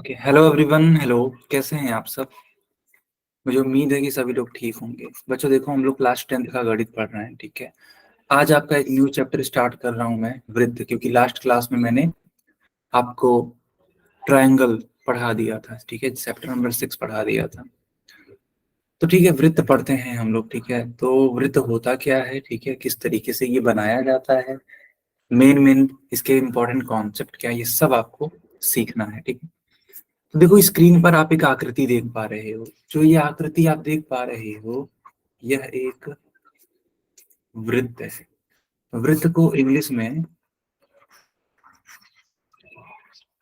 Okay, hello everyone. Hello, कैसे हैं आप सब? मुझे उम्मीद है कि सभी लोग ठीक होंगे। बच्चों देखो, हम लोग क्लास 10th का गणित पढ़ रहे हैं, ठीक है। आज आपका एक न्यू चैप्टर स्टार्ट कर रहा हूं मैं, वृत्त, क्योंकि लास्ट क्लास में मैंने आपको ट्रायंगल पढ़ा दिया था, ठीक है। चैप्टर नंबर 6 पढ़ा दिया था। तो ठीक है, वृत्त पढ़ते हैं हम लोग, ठीक है। तो वृत्त होता क्या है, ठीक है, किस तरीके से ये बनाया जाता है, मेन मेन इसके इंपॉर्टेंट कॉन्सेप्ट क्या है, ये सब आपको सीखना है, ठीक है। तो देखो, स्क्रीन पर आप एक आकृति देख पा रहे हो। जो ये आकृति आप देख पा रहे हो, यह एक वृत्त है। वृत्त को इंग्लिश में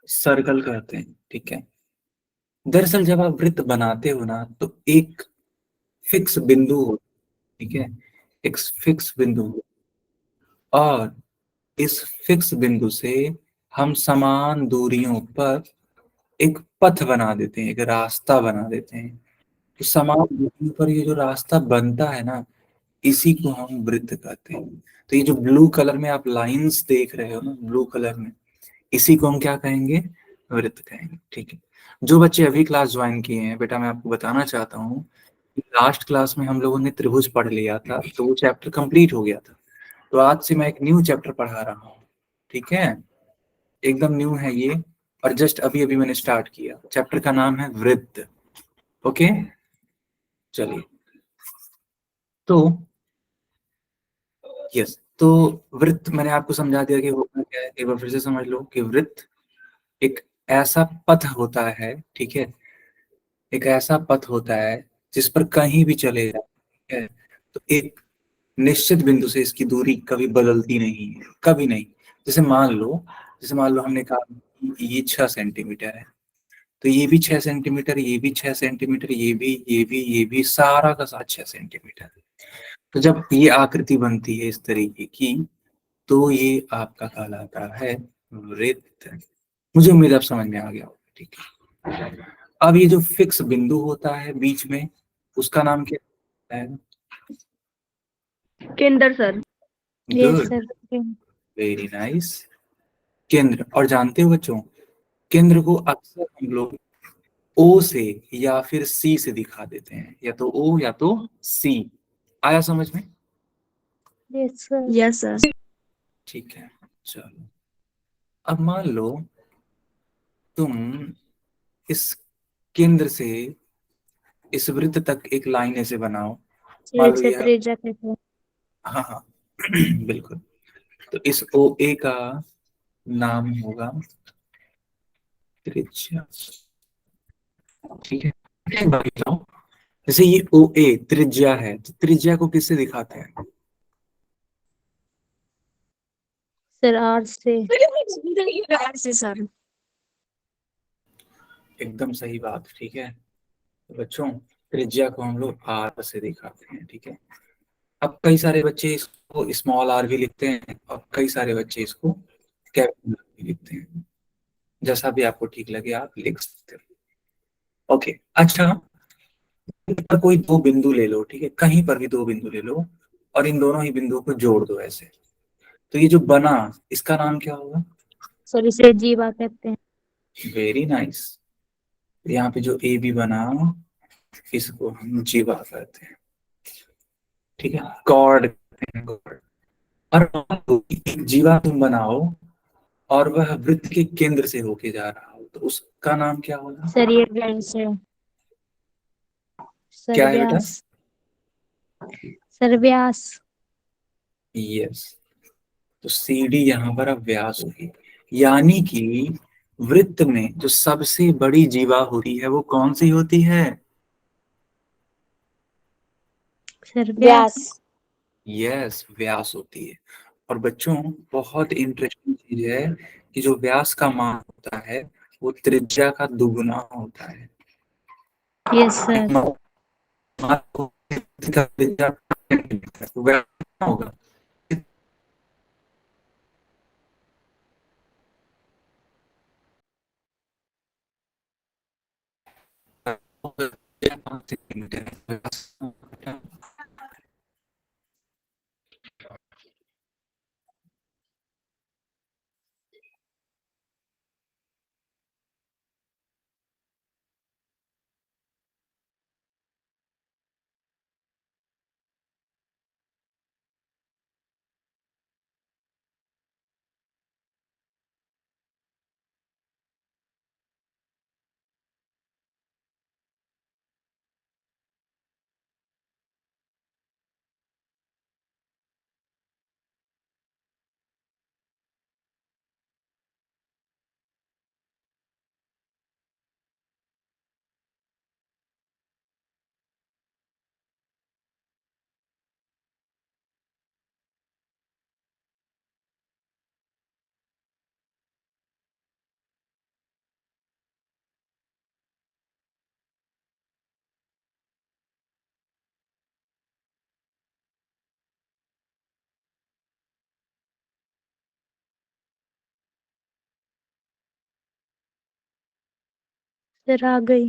सर्कल कहते हैं, ठीक है। दरअसल जब आप वृत्त बनाते हो ना, तो एक फिक्स बिंदु हो, ठीक है। एक फिक्स बिंदु हो, और इस फिक्स बिंदु से हम समान दूरियों पर एक पथ बना देते हैं, एक रास्ता बना देते हैं। तो समान दूरियों पर ये जो रास्ता बनता है ना, इसी को हम वृत्त कहते हैं। तो ये जो ब्लू कलर में आप लाइंस देख रहे हो ना, ब्लू कलर में, इसी को हम क्या कहेंगे? वृत्त कहेंगे, ठीक है। जो बच्चे अभी क्लास ज्वाइन किए हैं, बेटा मैं आपको बताना चाहता हूँ, लास्ट क्लास में हम लोगों ने त्रिभुज पढ़ लिया था, तो वो चैप्टर कंप्लीट हो गया था। तो आज से मैं एक न्यू चैप्टर पढ़ा रहा हूँ, ठीक है। एकदम न्यू है ये, और जस्ट अभी अभी मैंने स्टार्ट किया। चैप्टर का नाम है वृत्त। ओके, चलिए। तो यस, तो वृत्त मैंने आपको समझा दिया कि होता क्या है। एक बार फिर से समझ लो कि वृत्त एक ऐसा पथ होता है, ठीक है। एक ऐसा पथ होता है जिस पर कहीं भी चले जाए, ठीक है। तो एक निश्चित बिंदु से इसकी दूरी कभी बदलती नहीं है, कभी नहीं। जैसे मान लो हमने कहा कि ये 6 सेंटीमीटर है, तो ये भी 6 सेंटीमीटर, ये भी 6 सेंटीमीटर, ये भी सारा का सारा 6 सेंटीमीटर। तो जब ये आकृति बनती है इस तरीके की, तो ये आपका कहलाता है वृत्त। मुझे उम्मीद आप समझ में आ गया होगा, ठीक है। अब ये जो फिक्स बिंदु होता है बीच में, उसका नाम क्या है? केंद्र sir. Yes good, sir. Very nice. केंद्र। और जानते हो बच्चों, केंद्र को अक्सर हम लोग ओ से या फिर सी से दिखा देते हैं, या तो ओ या तो सी। आया समझ में? Yes sir. Yes sir. ठीक है, चलो। अब मान लो तुम इस केंद्र से इस वृत्त तक एक लाइन ऐसे बनाओ। मान लो इसे यह, त्रिज्या कहते हैं। हाँ हाँ बिल्कुल। तो इस ओ ए का नाम होगा त्रिज्या, ठीक है। एक बात बताओ, जैसे ये ओ ए त्रिज्या है, तो त्रिज्या को किससे दिखाते हैं? सर आर से। से सर। एकदम सही बात, ठीक है। तो बच्चों, त्रिज्या को हम लोग आर से दिखाते हैं, ठीक है। अब कई सारे बच्चे इसको स्मॉल आर भी लिखते हैं, और कई सारे बच्चे इसको कैपिटल आर भी लिखते हैं। जैसा भी आपको ठीक लगे आप लिख सकते हो। ओके, अच्छा। पर कोई दो बिंदु ले लो, ठीक है, कहीं पर भी दो बिंदु ले लो, और इन दोनों ही बिंदुओं को जोड़ दो ऐसे। तो ये जो बना, इसका नाम क्या होगा? सर इसे जीवा कहते हैं। Very nice. यहाँ पे जो ए बी बना, इसको हम जीवा कहते हैं, ठीक है। कॉर्ड कहते हैं, कॉर्ड। और मान लो कि एक जीवा तुम बनाओ, और वह वृत्त के केंद्र से होके जा रहा हो, तो उसका नाम क्या होगा? सर ये व्यास है। सर क्या है बेटा? व्यास। सर व्यास। यस। तो सी डी यहाँ पर अब व्यास होगी। यानी कि वृत्त में जो सबसे बड़ी जीवा होती है, वो कौन सी होती है? सर व्यास। यस, व्यास होती है। और बच्चों, बहुत इंटरेस्टिंग चीज है कि जो व्यास का मान होता है, वो त्रिज्या का दुगुना होता है। यस एक सर। मान को का त्रिज्या व्यास होगा सर आ गई।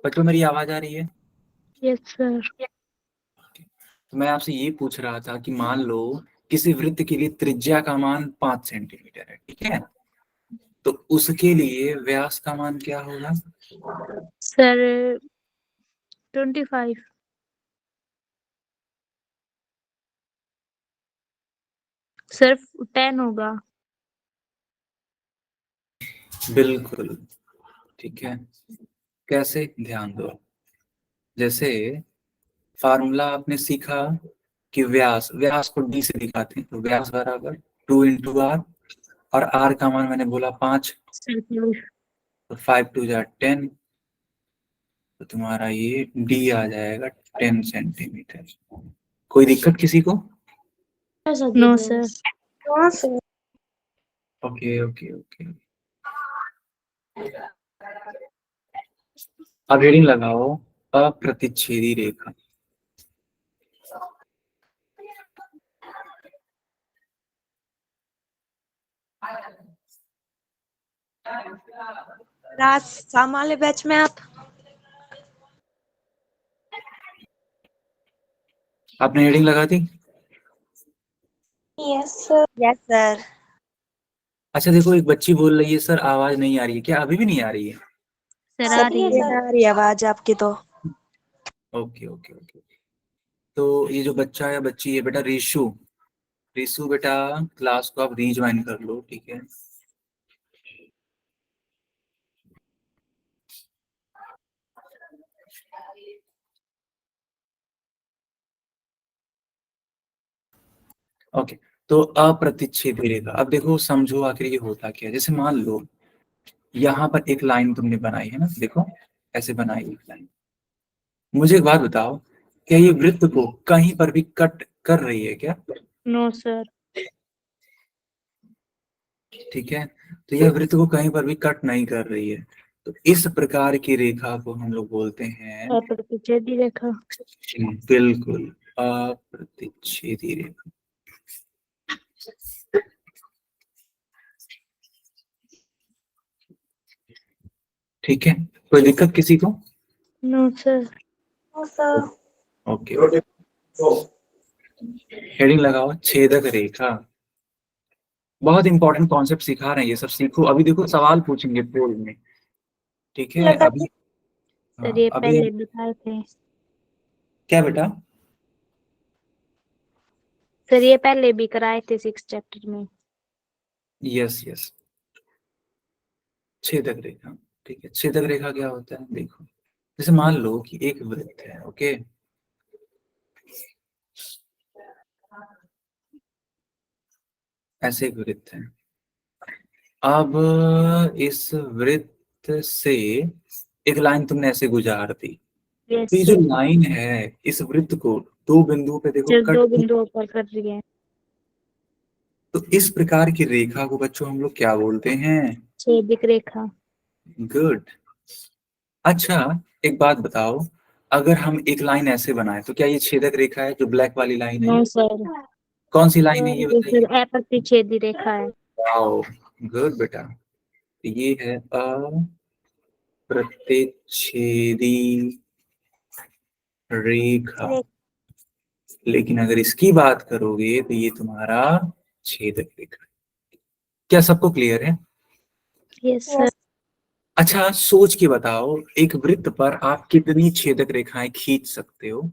बच्चों मेरी आवाज आ रही है? Yes sir. तो मैं आपसे ये पूछ रहा था कि मान लो किसी वृत्त के लिए त्रिज्या का मान 5 सेंटीमीटर है, ठीक है, तो उसके लिए व्यास का मान क्या होगा? सर 25। सिर्फ 10 होगा। बिल्कुल ठीक है। कैसे, ध्यान दो। जैसे फार्मूला आपने सीखा कि व्यास व्यास को डी से दिखाते हैं, तो व्यास बराबर 2 × r, और r का मान मैंने बोला 5, सर तो 5×2 = 10, तो तुम्हारा ये डी आ जाएगा 10 सेंटीमीटर। कोई दिक्कत किसी को? No sir. Okay okay okay. अब रीडिंग लगाओ, अप्रतिच्छेदी रेखा। राज शाम वाले बैच में आप? आपने हेडिंग लगा दी? Yes sir. Yes sir. अच्छा देखो, एक बच्ची बोल रही है सर आवाज नहीं आ रही है, क्या अभी भी नहीं आ रही है? सर आ रही है। आ रही है आवाज आपकी तो। Okay okay okay. तो ये जो बच्चा है बच्ची है बेटा रीशु, रीशु बेटा क्लास को आप रीज्वाइन कर लो, ठीक है। ओके, तो अप्रतिच्छेदी रेखा, अब देखो समझो आखिर ये होता क्या है। जैसे मान लो यहाँ पर एक लाइन तुमने बनाई है ना, देखो ऐसे बनाई एक लाइन। मुझे एक बात बताओ, क्या ये वृत्त को कहीं पर भी कट कर रही है क्या? No sir. ठीक है, तो यह वृत्त को कहीं पर भी कट नहीं कर रही है, तो इस प्रकार की रेखा को हम लोग बोलते हैं, अप्रतिच्छेदी रेखा। बिल्कुल, अप्रतिच्छेदी रेखा। ठीक है, कोई दिक्कत किसी को? No sir. ओके, हेडिंग लगाओ छेदक रेखा। बहुत इंपॉर्टेंट कॉन्सेप्ट सिखा रहे हैं, ये सब सीखो। अभी देखो सवाल पूछेंगे पोल में, ठीक है। अभी सर ये अभी पहले बताए थे। क्या बेटा? सर ये पहले भी कराए थे 6 चैप्टर में। यस यस, छेदक रेखा। ठीक है, छेदक रेखा क्या होता है देखो। जैसे मान लो कि एक वृत्त है, ओके, ऐसे एक वृत्त है। अब इस वृत्त से एक लाइन तुमने ऐसे गुजार दी, तो ये यस जो सर। लाइन है इस वृत्त को दो बिंदुओं पे देखो सिर्फ कट, 2 बिंदुओं पर कर रही है। तो इस प्रकार की रेखा को बच्चों हम लोग क्या बोलते हैं? छेदिक रेखा। गुड। अच्छा एक बात बताओ, अगर हम एक लाइन ऐसे बनाए तो क्या ये छेदक रेखा है, जो ब्लैक वाली लाइन है? No sir. कौन सी लाइन है ये ये बताइए? फिर अप्रतिच्छेदी रेखा है। वाओ, गुड बेटा, तो ये है अप्रतिच्छेदी रेखा। लेकिन अगर इसकी बात करोगे तो ये तुम्हारा छेदक रेखा है। क्या सबको क्लियर है? Yes sir. अच्छा सोच के बताओ, एक वृत्त पर आप कितनी छेदक रेखाएं खींच सकते हो?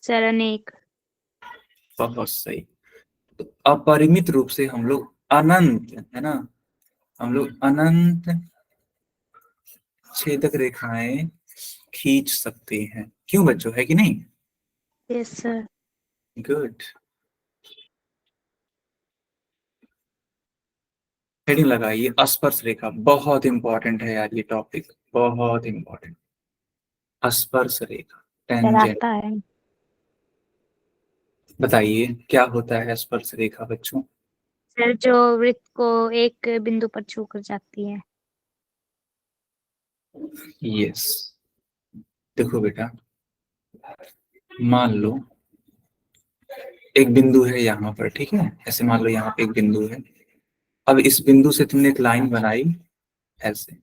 सर अनेक। बहुत सही। तो अपरिमित रूप से हम लोग अनंत, है ना, हम लोग अनंत छेदक रेखाएं खींच सकते हैं। क्यों बच्चों, है कि नहीं? Yes sir. गुड। हेडिंग लगाइए स्पर्श रेखा। बहुत इंपॉर्टेंट है यार ये टॉपिक, बहुत इंपॉर्टेंट। स्पर्श रेखा, सर टेंजेंट। आता है। बताइए क्या होता है स्पर्श रेखा बच्चों? सर जो वृत्त को एक बिंदु पर छू कर जाती है। यस, देखो बेटा, मान लो एक बिंदु है यहाँ पर, ठीक है, ऐसे मान लो यहाँ पे एक बिंदु है। अब इस बिंदु से तुमने एक लाइन बनाई ऐसे,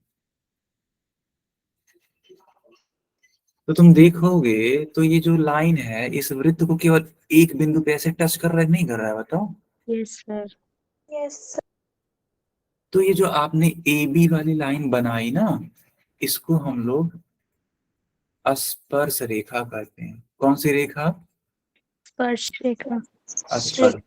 तो तुम देखोगे तो ये जो लाइन है इस वृत्त को केवल एक बिंदु पे ऐसे टच कर रहा है, नहीं कर रहा है, बताओ। Yes sir. यस तो ये जो आपने ए बी वाली लाइन बनाई ना, इसको हम लोग स्पर्श रेखा कहते हैं। कौन सी रेखा? स्पर्श रेखा। स्पर्श।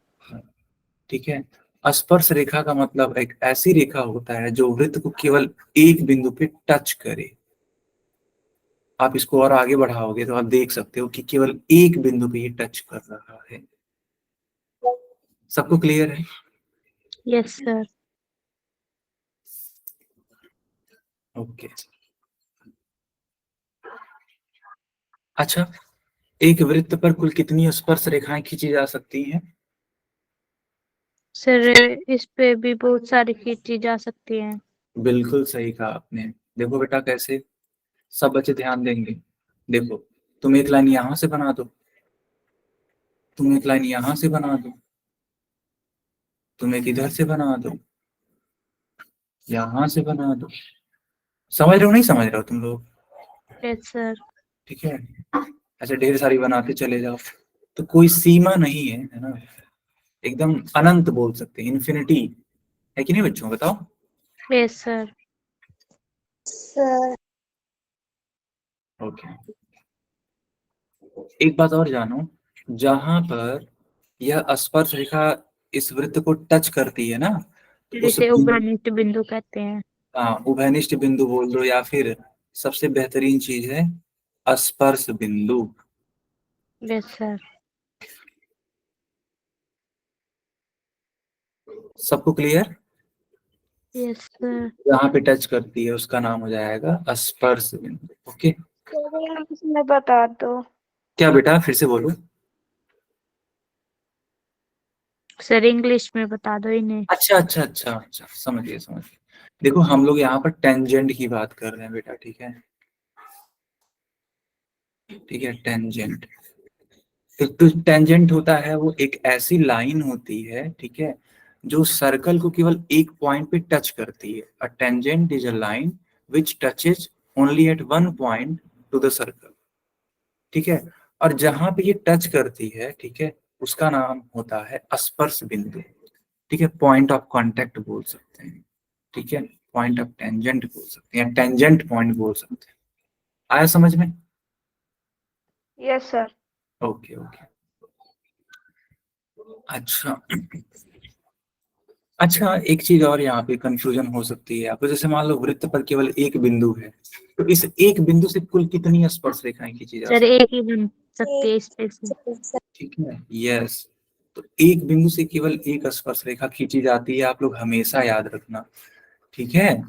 ठीक है। स्पर्श रेखा का मतलब एक ऐसी रेखा होता है जो वृत्त को केवल एक बिंदु पे टच करे। आप इसको और आगे बढ़ाओगे तो आप देख सकते हो कि केवल एक बिंदु पे ये टच कर रहा है। सबको क्लियर है? Yes sir. ओके। अच्छा, एक वृत्त पर कुल कितनी स्पर्श रेखाएं खींची जा सकती हैं? सर इस पे भी बहुत सारी खींची जा सकती हैं। बिल्कुल सही कहा आपने। देखो बेटा कैसे, सब बच्चे ध्यान देंगे। देखो, तुम एक लाइन यहां से बना दो, तुम एक लाइन यहां से बना दो, तुम एक इधर से बना दो, यहां से बना दो। समझ रहे हो नहीं समझ रहे हो तुम लोग? Yes sir. ठीक है। ऐसे ढेर सारी बनाते चले जाओ तो कोई सीमा नहीं है ना, एकदम अनंत बोल सकते हैं, इन्फिनिटी है कि नहीं बच्चों, बताओ। Yes sir. सर। ओके। एक बात और जानो, जहां पर यह स्पर्श रेखा इस वृत्त को टच करती है ना, तो उस जिसे उभयनिष्ठ बिंदु कहते हैं। उभयनिष्ठ बिंदु बोल दो, या फिर सबसे बेहतरीन चीज है स्पर्श बिंदु। Yes sir. सबको क्लियर? Yes sir. जहां पे टच करती है उसका नाम हो जाएगा स्पर्श बिंदु। ओके। मैं बता दो। क्या बेटा, फिर से बोलो। सर इंग्लिश में बता दो इन्हें। अच्छा अच्छा अच्छा अच्छा, समझ गए समझ गए। देखो हम लोग यहाँ पर टेंजेंट की बात कर रहे हैं बेटा, ठीक है। ठीक है, टेंजेंट। तो टेंजेंट होता है वो एक ऐसी लाइन होती है, ठीक है, जो सर्कल को केवल एक पॉइंट पे टच करती है। A tangent is a line which touches only at one point to the circle. ठीक है। और जहां पे ये टच करती है, ठीक है, उसका नाम होता है स्पर्श बिंदु। ठीक है, पॉइंट ऑफ कांटेक्ट बोल सकते हैं। ठीक है, पॉइंट ऑफ टेंजेंट बोल सकते हैं, टेंजेंट पॉइंट बोल सकते हैं। आया समझ में? Yes sir. Okay okay. अच्छा अच्छा, एक चीज और यहाँ पे कंफ्यूजन हो सकती है आपको। जैसे मान लो वृत्त पर केवल एक बिंदु है, तो इस एक बिंदु से कुल कितनी स्पर्श रेखाएं खींची जा सर सकती? एक ही बन सकती है इस पे से। ठीक है, यस। तो एक बिंदु से केवल एक स्पर्श रेखा खींची जाती है, आप लोग हमेशा याद रखना। ठीक है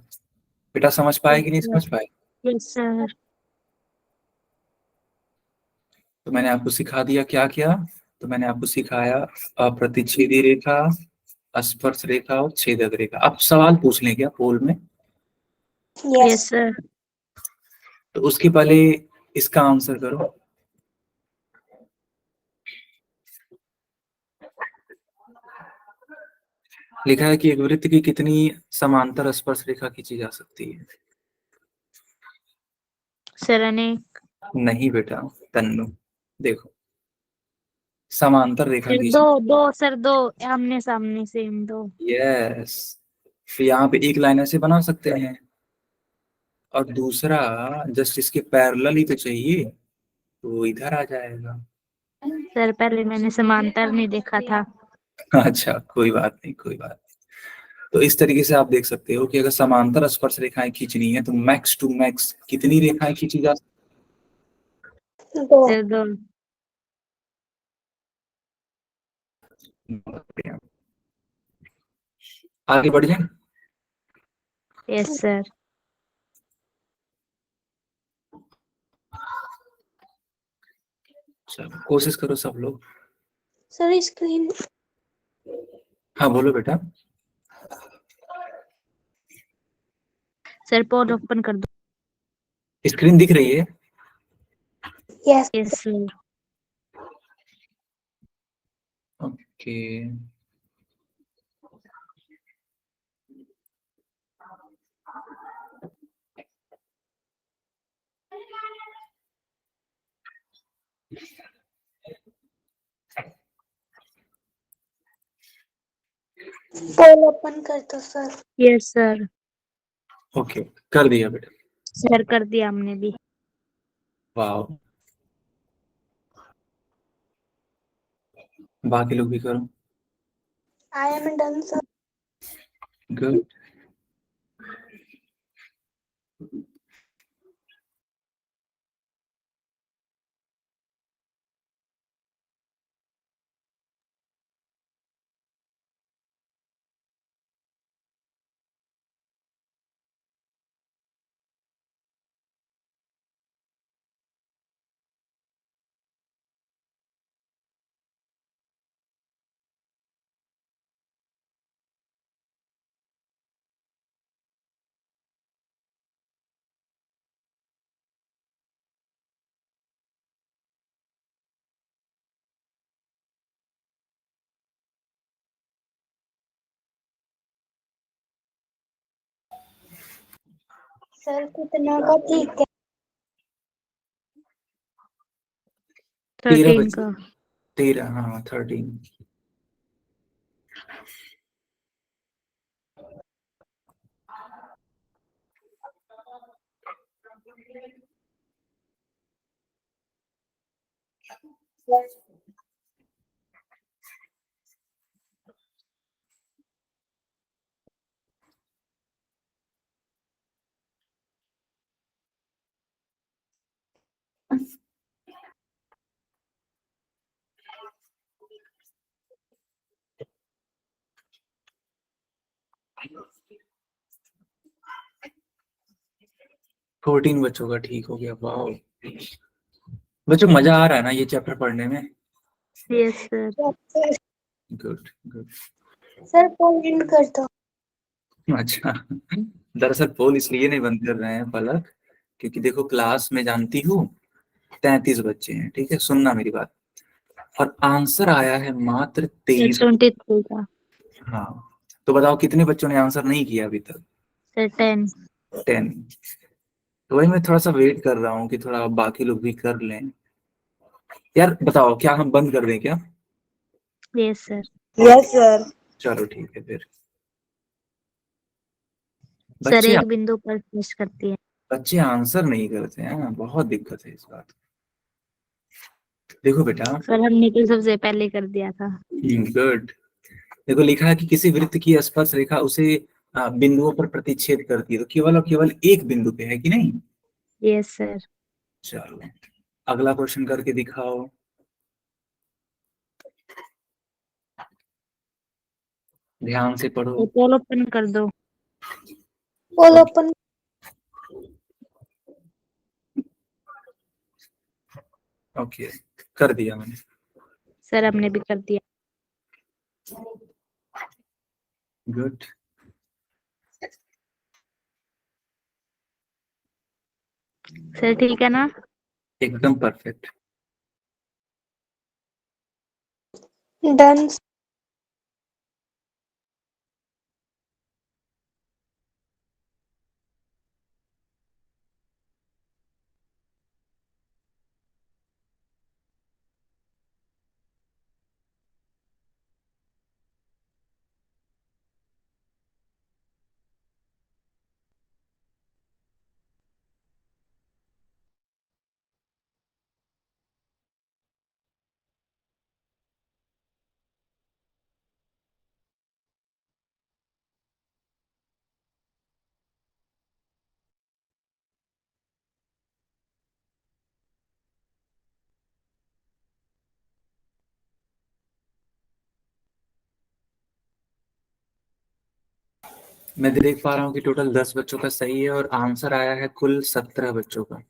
बेटा, समझ पाए कि नहीं समझ पाए? Yes sir. तो मैंने आपको सिखा दिया क्या क्या। तो मैंने आपको सिखाया अप्रतिच्छेदी रेखा, स्पर्श रेखा और छेदक रेखा। अब सवाल पूछ लें क्या पोल में? Yes sir. तो उसके पहले इसका आंसर करो। लिखा है कि एक वृत्त की कितनी समांतर स्पर्श रेखा खींची जा सकती है? सर अनेक। नहीं बेटा, तन्नु, देखो, समांतर रेखा सर खींची। दो सर दो आमने सामने सेम दो। यस। फिर यहाँ पे एक लाइन ऐसे बना सकते हैं, और दूसरा जस्ट इसके पैरेलल ही तो चाहिए, तो वो इधर आ जाएगा। सर पहले मैंने समांतर नहीं देखा था। अच्छा, कोई बात नहीं कोई बात नहीं। तो इस तरीके से आप देख सकते हो कि अगर समांतर स्पर्श रेखाएं खींचनी है तो मैक्स टू मैक्स कितनी रेखाएं खींची जा दो। सर दो। सकती हैं? आगे बढ़ जाए। Yes sir. चलो कोशिश करो सब लोग। Sir screen. हाँ बोलो बेटा। सर पोल ओपन कर दो। स्क्रीन दिख रही है? यस। Yes sir. ओके। पोल ओपन कर दो सर। Yes sir. ओके, कर दिया बेटा। सर कर दिया हमने भी। वाह, बाकी लोग भी करो। I am done sir. Good. Sir कितना का ठीक है? 13 13 बच्चे। का। 13, हाँ 13। फोर्टीन बच्चों का ठीक हो गया। वाह बच्चों, मजा आ रहा है ना ये चैप्टर पढ़ने में? Yes sir. Good good. Sir poll end कर दो। अच्छा, दरअसल पोल इसलिए नहीं बंद कर रहे हैं पलक, क्योंकि देखो क्लास में जानती हूँ 33 बच्चे हैं, ठीक है, सुनना मेरी बात, और आंसर आया है मात्र 23। 23 का। हाँ, तो बताओ कितने बच्चों ने आंसर नहीं किया अभी तक? सर 10। 10। तो वही मैं थोड़ा सा वेट कर रहा हूँ कि थोड़ा बाकी लोग भी कर लें। यार बताओ, क्या हम बंद कर दें क्या? Yes sir. Yes sir. चलो ठीक है फिर। सर बच्चे एक बिंदु पर टेस्ट करती है। बच्चे आंसर नहीं करते हैं, बहुत दिक्कत है इस बात की। देखो बेटा, सर हमने तो सबसे पहले कर दिया था। गुड। देखो लिखा है कि किसी वृत्त की स्पर्श रेखा उसे बिंदुओं पर प्रतिच्छेद करती है, तो केवल और केवल एक बिंदु पे है कि नहीं? Yes sir. चलो अगला क्वेश्चन करके दिखाओ। ध्यान से पढ़ो। तो पोल ओपन कर दो। पोल ओपन। ओके, कर दिया मैंने। सर हमने भी कर दिया। गुड। सर ठीक है ना? एकदम परफेक्ट। डन। मैं देख पा रहा हूँ कि टोटल 10 बच्चों का सही है और आंसर आया है कुल 17 बच्चों का।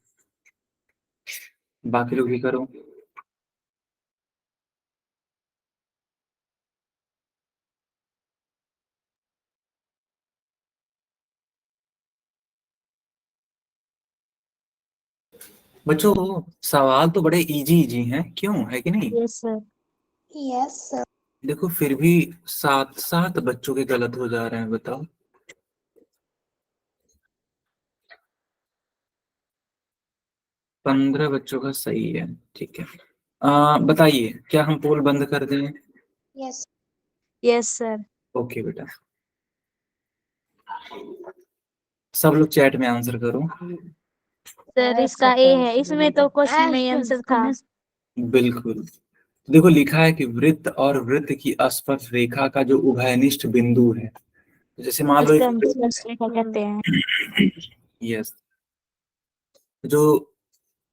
बाकी लोग भी करो। बच्चों सवाल तो बड़े इजी इजी हैं, क्यों है कि नहीं? Yes sir. Yes sir. देखो फिर भी 7 बच्चों के गलत हो जा रहे हैं, बताओ। 15 बच्चों का सही है, ठीक है। बताइए क्या हम पोल बंद कर दें? यस। Yes sir. ओके बेटा, सब लोग चैट में आंसर करो। सर इसका ए है, इसमें तो क्वेश्चन में आंसर था। बिल्कुल, देखो लिखा है कि वृत्त और वृत्त की स्पर्श रेखा का जो उभयनिष्ठ बिंदु है, जैसे मान लो इसका एक, स्पर्श रेखा कहते हैं। यस, जो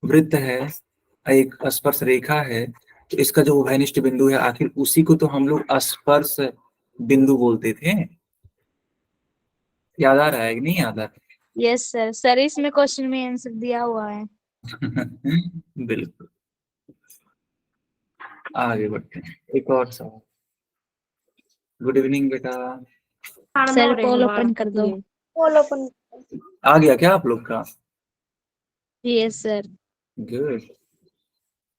वृत्त है एक स्पर्श रेखा है, तो इसका जो उभयनिष्ठ बिंदु है आखिर उसी को तो हम लोग स्पर्श बिंदु बोलते थे। याद आ रहा है कि नहीं याद आ रहा यस सर, सर इसमें क्वेश्चन में आंसर दिया हुआ है। है? बिल्कुल, आगे बढ़ते हैं, एक और सवाल। गुड इवनिंग बेटा, सर कॉल ओपन कर दो। Call open. आ गया क्या आप लोग का? Yes sir. गुड।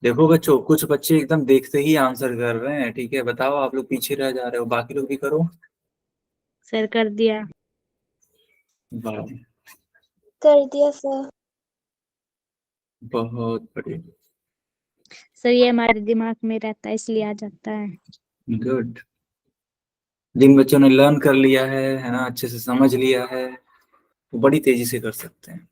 देखो बच्चों, कुछ बच्चे एकदम देखते ही आंसर कर रहे हैं, ठीक है, बताओ, आप लोग पीछे रह जा रहे हो, बाकी लोग भी करो। सर कर दिया। वाह, कर दिया सर। बहुत बढ़िया, सर ये हमारे दिमाग में रहता है इसलिए आ जाता है। गुड। जिन बच्चों ने लर्न कर लिया है ना, अच्छे से समझ लिया है, वो बड़ी तेजी से कर सकते हैं।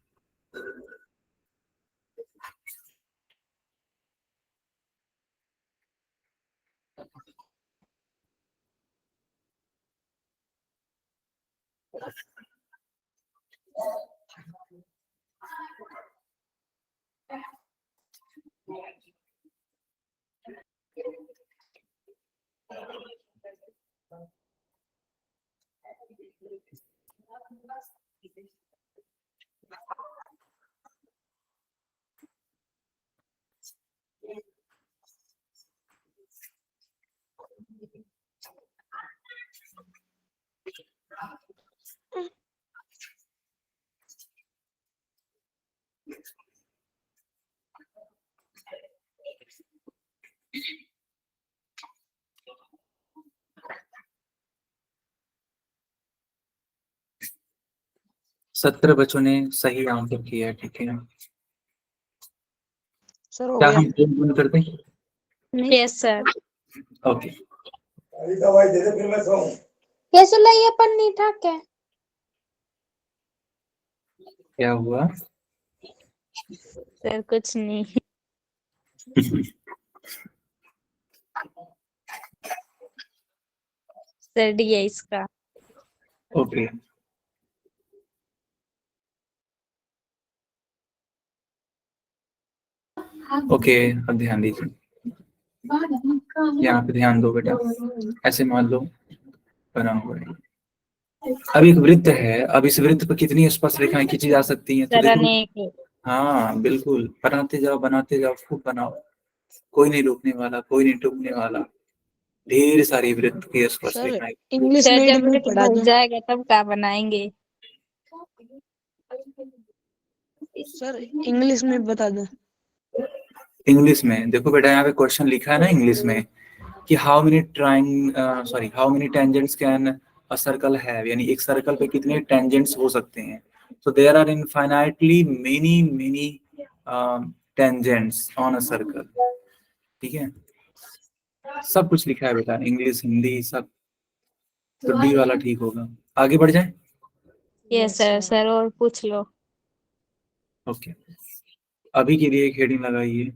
सत्रह बच्चों ने सही आंसर किया है, ठीक है। सर हो क्या गया। हम गेम बंद कर दें? Yes sir. ओके, दवाई दे दे फिर मैं सोऊं। कैसे लाई अपन नहीं था क्या? क्या हुआ? सर कुछ नहीं। सर डी है इसका। ओके, ओके, अब ध्यान दीजिए, यहाँ पे ध्यान दो बेटा, ऐसे मान लो बना हुआ है, अब एक वृत्त है, अब इस वृत्त पर कितनी स्पर्श रेखाएं खींची जा सकती हैं, तो सर देखो, अनेक। हाँ बिल्कुल, बनाते जाओ, खूब बनाओ, कोई नहीं रोकने वाला, कोई नहीं टूटने वाला, ढेर सारी वृत्त की स्पर्श सर रेखाएं। इंग्लिश सर मीडियम जब में वृत्त पढ़ा भर दो। जाएगा तब क्या बनाएंगे? सर इंग्लिश में बता दो। इंग्लिश में देखो बेटा, यहाँ पे क्वेश्चन लिखा है ना इंग्लिश में कि how many tangents can a circle have, यानी एक सर्कल पे कितने टेंजेंट्स हो सकते हैं। So there are infinitely many tangents on a circle, ठीक है, सब कुछ लिखा है बेटा, इंग्लिश हिंदी सब, तो डी वाला ठीक होगा। आगे बढ़ जाए। Yes sir. सर और पूछ लो। ओके, अभी के लिए एक हेडिंग लगाइए,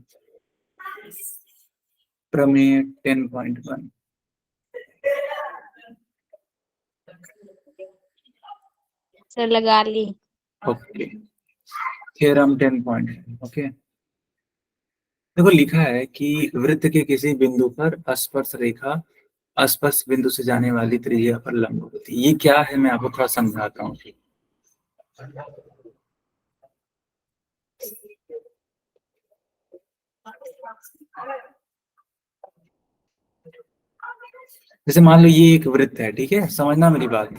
प्रमेय 10.1। सर लगा ली। Okay, theorem 10. ओके, देखो लिखा है कि वृत्त के किसी बिंदु पर स्पर्श रेखा स्पर्श बिंदु से जाने वाली त्रिज्या पर लंब होती है। ये क्या है, मैं आपको थोड़ा समझाता हूँ। जैसे मान लो ये एक वृत्त है, ठीक है, समझना मेरी बात।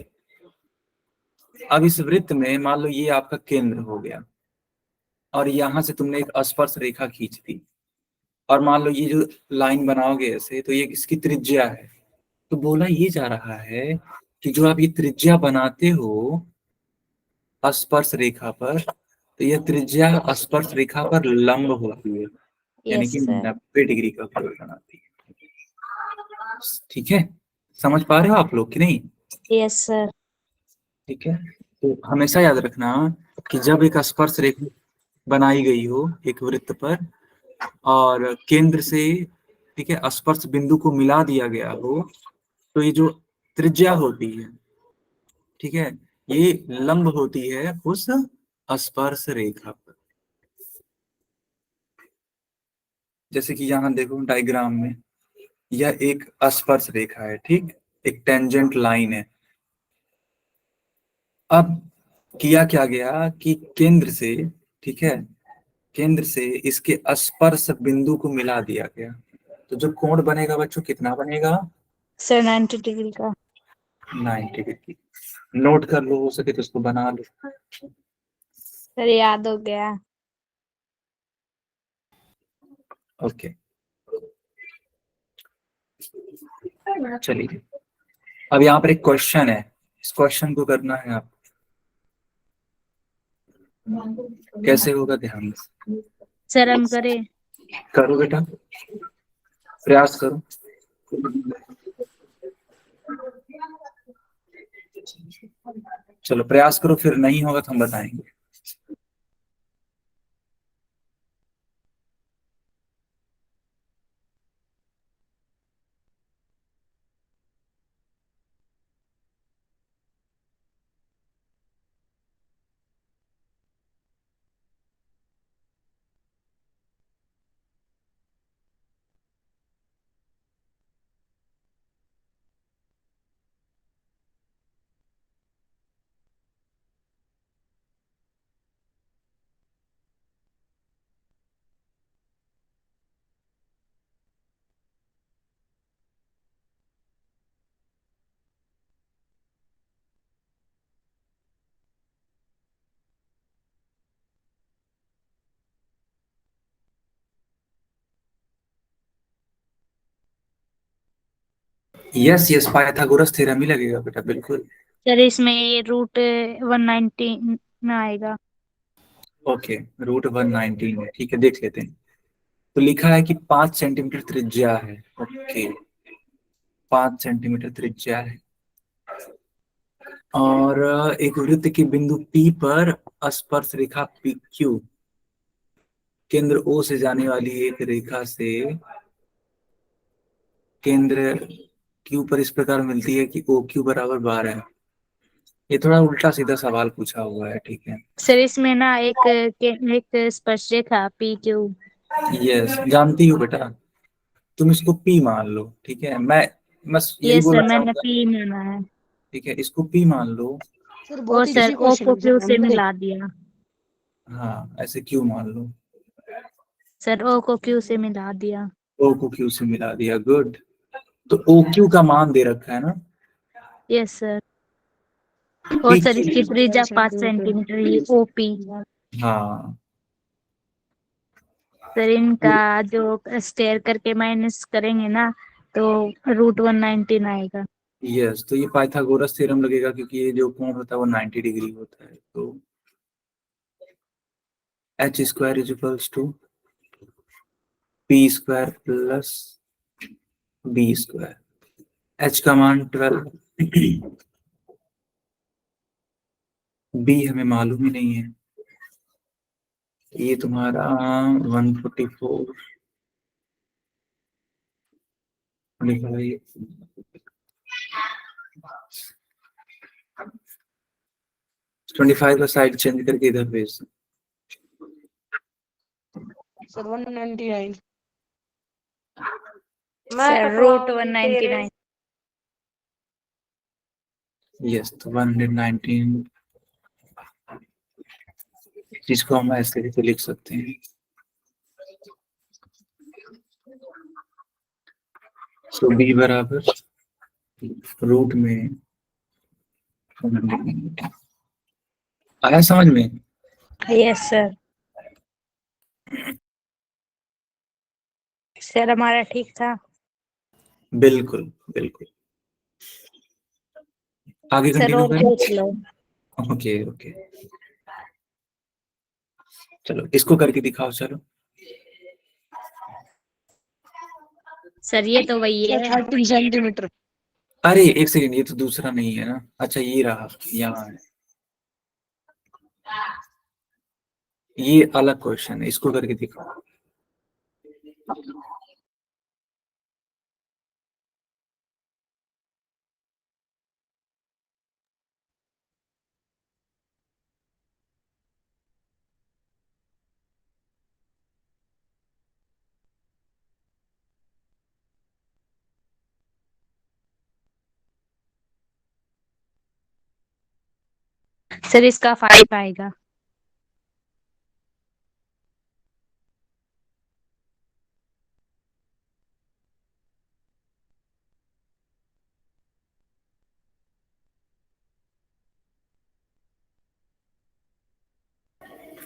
अब इस वृत्त में मान लो ये आपका केंद्र हो गया, और यहां से तुमने एक स्पर्श रेखा खींच दी, और मान लो ये जो लाइन बनाओगे ऐसे, तो ये इसकी त्रिज्या है। तो बोला ये जा रहा है कि जो आप ये त्रिज्या बनाते हो स्पर्श रेखा पर, तो यह त्रिज्या स्पर्श रेखा पर लंब होती है, यानी यस कि सर। 90 डिग्री का कोण बनाती है, ठीक है। समझ पा रहे हो आप लोग कि नहीं? Yes sir. ठीक है, तो हमेशा याद रखना कि जब एक स्पर्श रेखा बनाई गई हो एक वृत्त पर और केंद्र से, ठीक है, स्पर्श बिंदु को मिला दिया गया हो, तो ये जो त्रिज्या होती है, ठीक है, ये लंब होती है उस स्पर्श रेखा पर। जैसे कि यहाँ देखो डायग्राम में, यह एक स्पर्श रेखा है, ठीक, एक टेंजेंट लाइन है। अब किया क्या गया कि केंद्र से, ठीक है, केंद्र से इसके स्पर्श बिंदु को मिला दिया गया, तो जो कोण बनेगा बच्चों कितना बनेगा? सर 90 डिग्री का। 90 डिग्री। नोट कर लो, हो सके तो उसको बना लो। सर याद हो गया। ओके, चलिए अब यहाँ पर एक क्वेश्चन है, इस क्वेश्चन को करना है आप। कैसे होगा ध्यान से सर हम करें? करो बेटा, प्रयास करो। चलो प्रयास करो, फिर नहीं होगा तो हम बताएंगे। यस यस, पाइथागोरस थ्योरम ही लगेगा बेटा, बिल्कुल। सर इसमें ये रूट 190 में आएगा। ओके, रूट 119 है, ठीक है, देख लेते हैं। तो लिखा है कि 5 सेंटीमीटर त्रिज्या है। ओके, 5 सेंटीमीटर त्रिज्या है और एक वृत्त के बिंदु P पर स्पर्श रेखा PQ केंद्र O से जाने वाली एक रेखा से केंद्र Q पर इस प्रकार मिलती है कि OQ बराबर 12 है। ये थोड़ा उल्टा सीधा सवाल पूछा हुआ है, ठीक है। सर इसमें ना एक स्पर्श रेखा PQ। यस, जानती हूँ बेटा, तुम इसको P मान लो, ठीक है। मैं बस यही यस सर बोलना मैंने चाहूंगा, P माना है। ठीक है, इसको P मान लो। सर और बहुत सर इजी O क्वेश्चन को है Q सर, से हम करें? मिला दिया। हाँ, ऐसे Q मान लो, सर O को Q से मिला दिया। O को Q से मिला दिया, गुड। तो OQ का मान दे रखा है ना, यस सर। और सर PQ। इसकी त्रिज्या 5 सेंटीमीटर, ये OP। हाँ, सर इनका जो स्टेयर करके माइनस करेंगे ना, तो रूट 119 आएगा। यस, तो ये पाइथागोरस थ्योरम लगेगा क्योंकि ये जो कोण होता है वो 90 डिग्री होता है। तो h square is equals to p square plus b square. h का मान 12, b हमें मालूम ही नहीं है, ये तुम्हारा 144 लिखा है ये। ट्वेंटी 25 का साइड चेंज करके इधर भेज दो। सर 199। Sir root 199। यस, तो 119, जिसको हम ऐसे भी तो लिख सकते हैं। तो b बराबर रूट में, आया समझ में? Yes sir. सर हमारा ठीक था। बिल्कुल बिल्कुल। आगे सर कंटिन्यू और करें? पूछ लो। ओके ओके, चलो इसको करके दिखाओ, चलो। सर ये तो वही सर है। 13 सेंटीमीटर। अरे एक सेकंड, ये तो दूसरा नहीं है ना। अच्छा ये रहा, यहाँ है। ये अलग क्वेश्चन है, इसको करके दिखाओ। सर इसका 5 आएगा।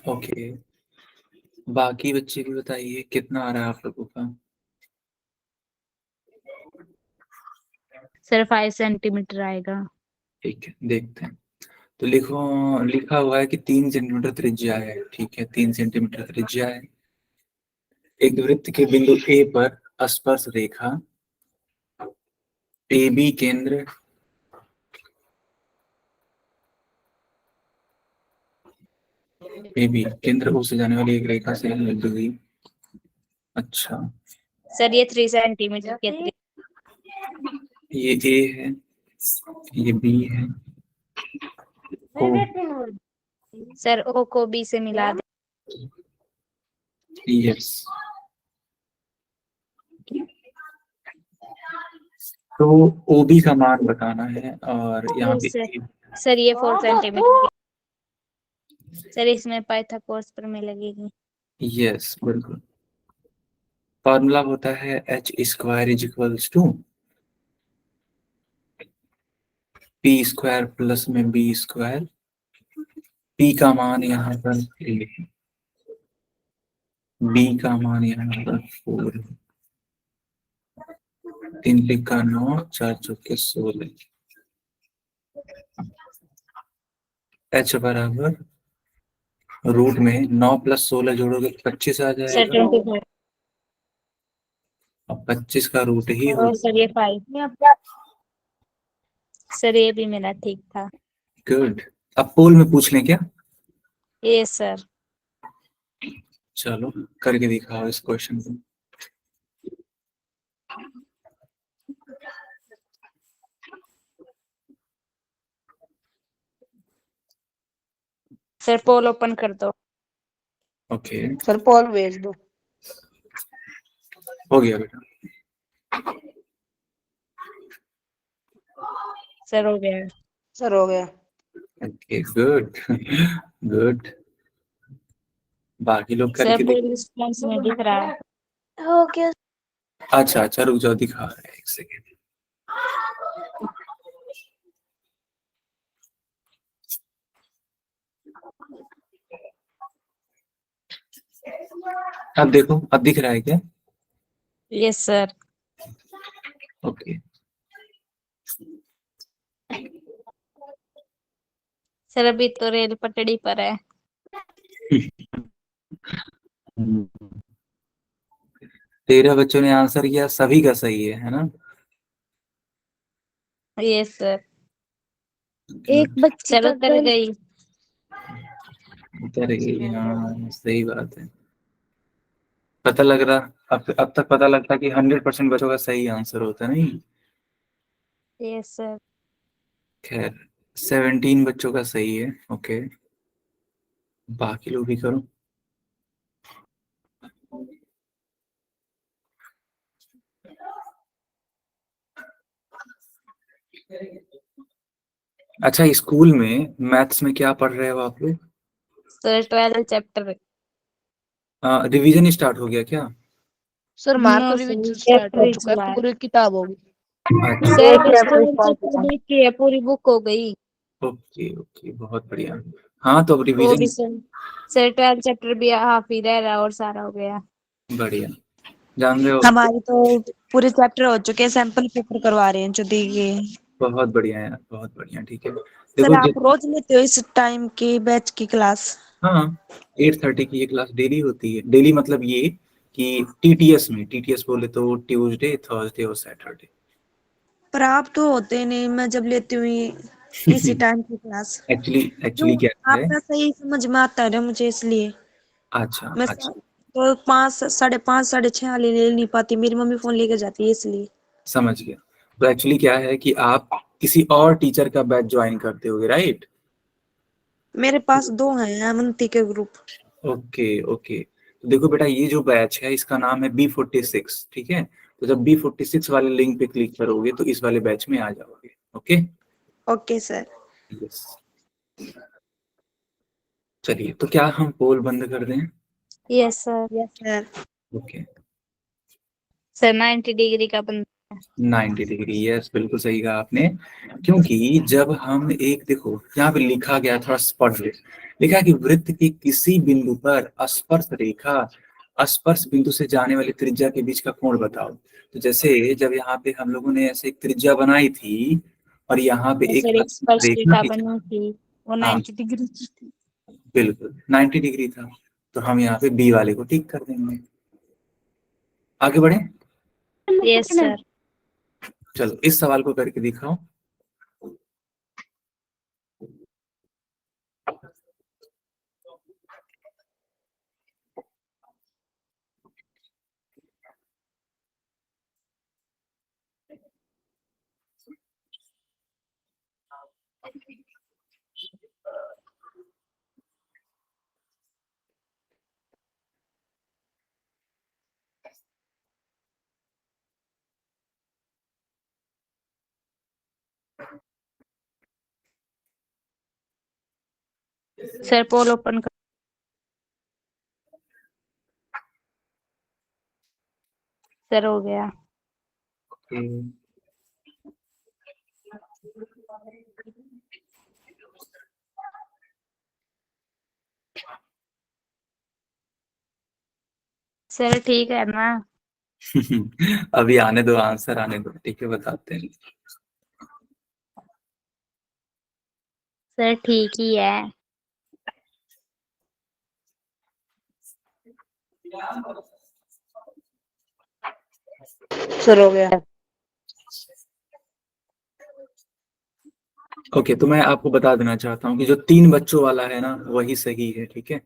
ओके, बाकी बच्चे भी बताइए कितना आ रहा है आप लोगों का। सर 5 सेंटीमीटर आएगा। ठीक है, देखते हैं। तो लिखो, लिखा हुआ है कि 3 सेंटीमीटर त्रिज्या है। ठीक है, 3 सेंटीमीटर त्रिज्या है। एक वृत्त के बिंदु ए पर स्पर्श रेखा ए बी केंद्र ए बी केंद्र O से जाने वाली एक रेखा से लग गई। अच्छा, सर ये 3 सेंटीमीटर के ये ए है, ये बी है, O, सर ओ को बी से मिला दे। यस। तो OB का मान बताना है और यहाँ Yes, sir. पे सर ये 4 सेंटीमीटर। सर इसमें पाइथागोरस पर लगेगी। यस बिल्कुल। फॉर्मूला होता है H² = P² प्लस में B²। P का मान यहाँ पर 3 है, B का मान यहाँ पर 4 है। 3 का 9, 4 चौके 16। H बराबर रूट में 9 + 16 जोड़ोगे तो 25 आ सर जाएगा। 25। अब 25 का रूट ही हो। और सर ये 5। सर ये भी मेरा ठीक था। गुड। अब पोल में पूछ लें क्या? ये सर चलो करके दिखाओ इस क्वेश्चन को। सर पोल ओपन कर दो। ओके, सर पोल भेज दो। हो गया बेटा। सर हो गया। सर हो गया। Okay good good. बाकी लोग सर करके पोल रिस्पॉन्स में दिख रहा है। हो गया। अच्छा अच्छा, रुक जाओ, दिखा रहा है, एक सेकेंड। अब देखो, अब दिख रहा है क्या? Yes sir. ओके। सर अभी तो रेल पटड़ी पर है। 13 बच्चों ने आंसर किया, सभी का सही है ना? Yes sir. एक बच्ची चलो का उतर गलत। गई। उतर गई, हाँ सही बात है। पता लग रहा, अब तक पता लगता कि 100% बच्चों का सही आंसर होता है, नहीं? Yes sir. खैर 17 बच्चों का सही है। ओके, बाकी लोग भी करो। अच्छा, स्कूल में मैथ्स में क्या पढ़ रहे हो आप लोग? Sir 12 chapter. रिवीजन स्टार्ट हो गया क्या? सर मार तो नो रिवीजन सर स्टार्ट हो चैप्टर चुका है, चला है। पूरी किताब होगी। अच्छा, सर बस 12 चैप्टर देख के है, पूरी बुक हो गई। ओके ओके, बहुत बढ़िया। हाँ तो अब वो रिवीजन भी सर 12 चैप्टर भी हाफ ही रह रहा और सारा हो गया। बढ़िया। जान रहे हो, हमारे तो पूरे चैप्टर हो चुके हैं, सैंपल पेपर करवा रहे हैं जो दी गए। बहुत बढ़िया यार, बहुत बढ़िया। ठीक है, सर देखो आप रोज लेते हो इस टाइम की बैच की क्लास? हाँ 8:30 की ये क्लास डेली होती है। डेली मतलब ये कि टीटीएस में, टीटीएस बोले तो ट्यूसडे, थर्सडे और सैटरडे। पर आप तो होते नहीं, मैं जब लेती हूँ इसी टाइम की क्लास। एक्चुअली क्या है, आपका सही समझ में आता है ना मुझे, इसलिए अच्छा मैं अच्छा, तो 5, 5:30, 6:30 वाली ले नहीं पाती, मेरी मम्मी फोन लेके जाती है इसलिए। समझ गया। तो एक्चुअली क्या है कि आप किसी और टीचर का बैच ज्वाइन करते होगे, राइट? मेरे पास 2 हैं अमंती के ग्रुप। ओके ओके, तो देखो बेटा, ये जो बैच है इसका नाम है B46, ठीक है? तो जब B46 वाले लिंक पे क्लिक करोगे तो इस वाले बैच में आ जाओगे। Okay, okay sir. यस। चलिए, तो क्या हम पोल बंद कर दें? Yes sir. Yes sir. Okay, sir 90 degree का बन 90 डिग्री, यस, बिल्कुल सही कहा आपने। क्योंकि जब हम एक, देखो यहाँ पे लिखा गया, थोड़ा पढ़ ले, लिखा है कि वृत्त के किसी बिंदु पर स्पर्श रेखा स्पर्श बिंदु से जाने वाली त्रिज्या के बीच का कोण बताओ। तो जैसे जब यहाँ पे हम लोगों ने ऐसे एक त्रिज्या बनाई थी और यहाँ पे तो एक सर एक स्पर्श स्पर्श रेखा रेखा खींची, बनी थी, वो हाँ 90 डिग्री की थी। बिल्कुल 90 डिग्री था, तो हम यहाँ पे बी वाले को टिक कर देंगे। आगे बढ़े, यस सर। चलो इस सवाल को करके दिखाओ। सर पोल ओपन कर। सर हो गया। सर ठीक है ना? अभी आने दो, आंसर आने दो, ठीक है, बताते हैं। सर ठीक ही है। सर हो गया। ओके, तो मैं आपको बता देना चाहता हूँ कि जो 3 बच्चों वाला है ना, वही सही है, ठीक है?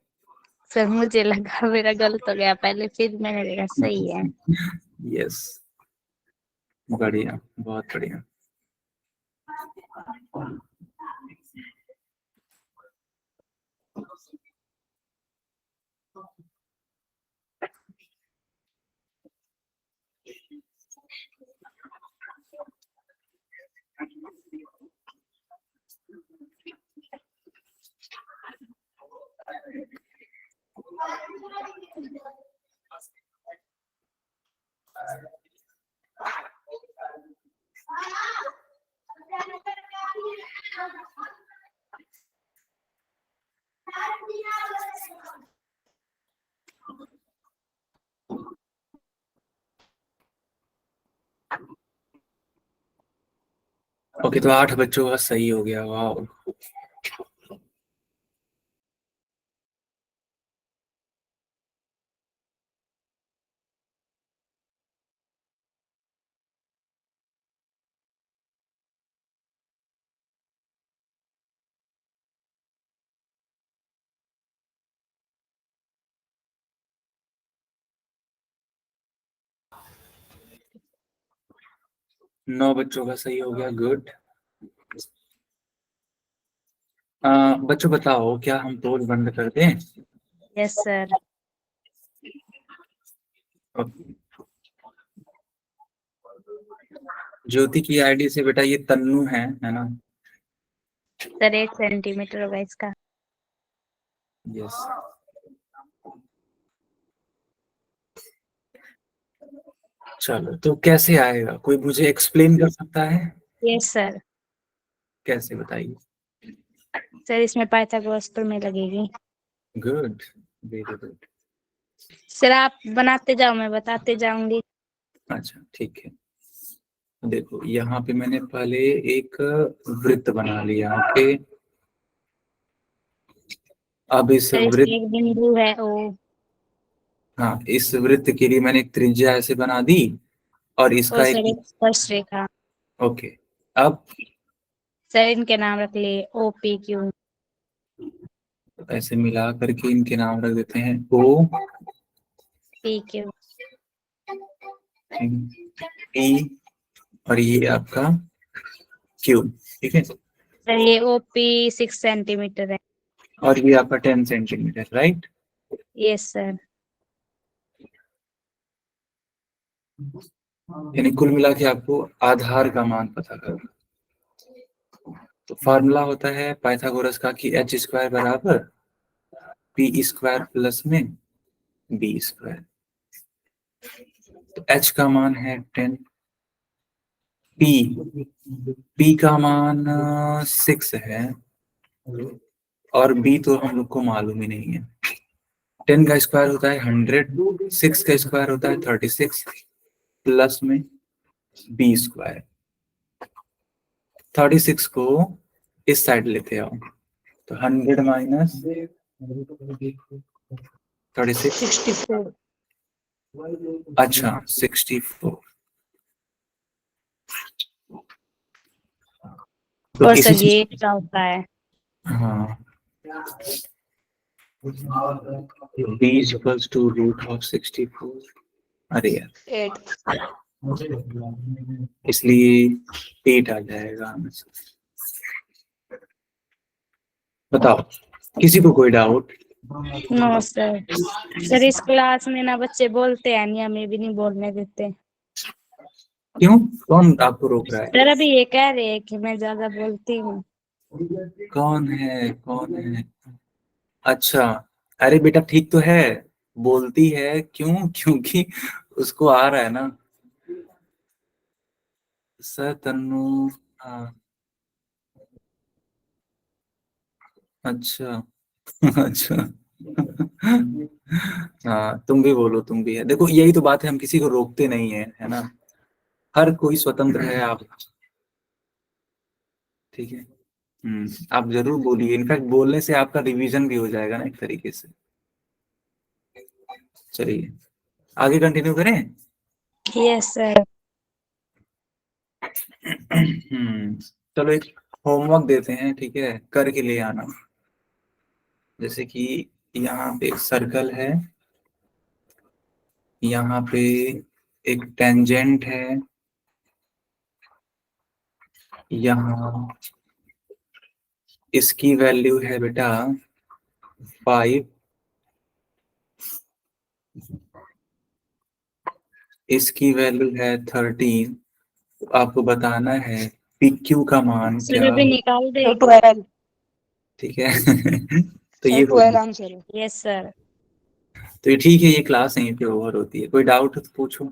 सर मुझे लगा मेरा गलत हो गया पहले, फिर मैंने देखा सही है। यस, बढ़िया, बहुत बढ़िया। ओके, तो 8 बच्चों का सही हो गया, वाह। नौ बच्चों का सही हो गया, गुड। बच्चों बताओ, क्या हम पोल बंद कर दें? Yes sir. ज्योति की आईडी से बेटा ये तन्नू है ना? सर 1 सेंटीमीटर होगा इसका। यस। चलो, तो कैसे आएगा, कोई मुझे एक्सप्लेन कर सकता है? Yes sir. कैसे, बताइए। सर इसमें पाइथागोरस प्रमेय लगेगी। Good, very good. सर आप बनाते जाओ, मैं बताते जाऊंगी। अच्छा, ठीक है। देखो यहाँ पे मैंने पहले एक वृत्त बना लिया, ओके। अब इस सर वृत्त, इसमें एक बिंदु है ओ। हाँ, इस वृत्त के लिए मैंने एक त्रिज्या ऐसे बना दी और ओ इसका सर एक, एक स्पर्श रेखा। ओके, अब सर इनके नाम रख लिए OPQ। ऐसे मिला करके इनके नाम रख देते हैं O PQ। P और ये आपका Q, ठीक है। सर ये OP 6 सेंटीमीटर है। और ये आपका 10 सेंटीमीटर, राइट। Yes sir. यानी कुल मिला के आपको आधार का मान पता करना। तो फार्मूला होता है पाइथागोरस का कि h स्क्वायर बराबर p स्क्वायर प्लस में b स्क्वायर। तो h का मान है 10, p का मान 6 है और b तो हम लोग को मालूम ही नहीं है। 10 का स्क्वायर होता है 100, 6 का स्क्वायर होता है 36 प्लस में b स्क्वायर। 36 को इस साइड लेते आओ तो 100 माइनस 36, 64। अच्छा 64। तो और इसी सर चीज, ये क्या होता है? हाँ, b equals to root of 64। अरे यार 8। इसलिए 8 आ जाएगा हमेशा। बताओ किसी को कोई डाउट? No sir. सर इस क्लास में ना बच्चे बोलते हैं नहीं, हमें भी नहीं बोलने देते। क्यों, कौन आपको रोक रहा है? सर अभी ये कह रहे हैं कि मैं ज्यादा बोलती हूँ। कौन है, कौन है? अच्छा, अरे बेटा ठीक तो है, बोलती है क्यों? क्योंकि उसको आ रहा है ना सर। तन्नू, हाँ, अच्छा अच्छा हाँ, तुम भी बोलो, तुम भी है। देखो यही तो बात है, हम किसी को रोकते नहीं है ना, हर कोई स्वतंत्र है। आप ठीक है, आप जरूर बोलिए। इनफैक्ट बोलने से आपका रिवीजन भी हो जाएगा ना एक तरीके से। चलिए आगे कंटिन्यू करें। Yes sir. चलो एक होमवर्क देते हैं, ठीक है, करके ले आना। जैसे कि यहाँ पे एक सर्कल है, यहाँ पे एक टेंजेंट है, यहाँ इसकी वैल्यू है बेटा 5, इसकी वैल्यू है 13। तो आपको बताना है PQ का मान सर क्या अभी हो, निकाल दे। 12। ठीक है तो ये सर 12 आंसर है। Yes sir. तो ये ठीक है, ये क्लास यहीं पे ओवर होती है। कोई डाउट हो तो पूछो।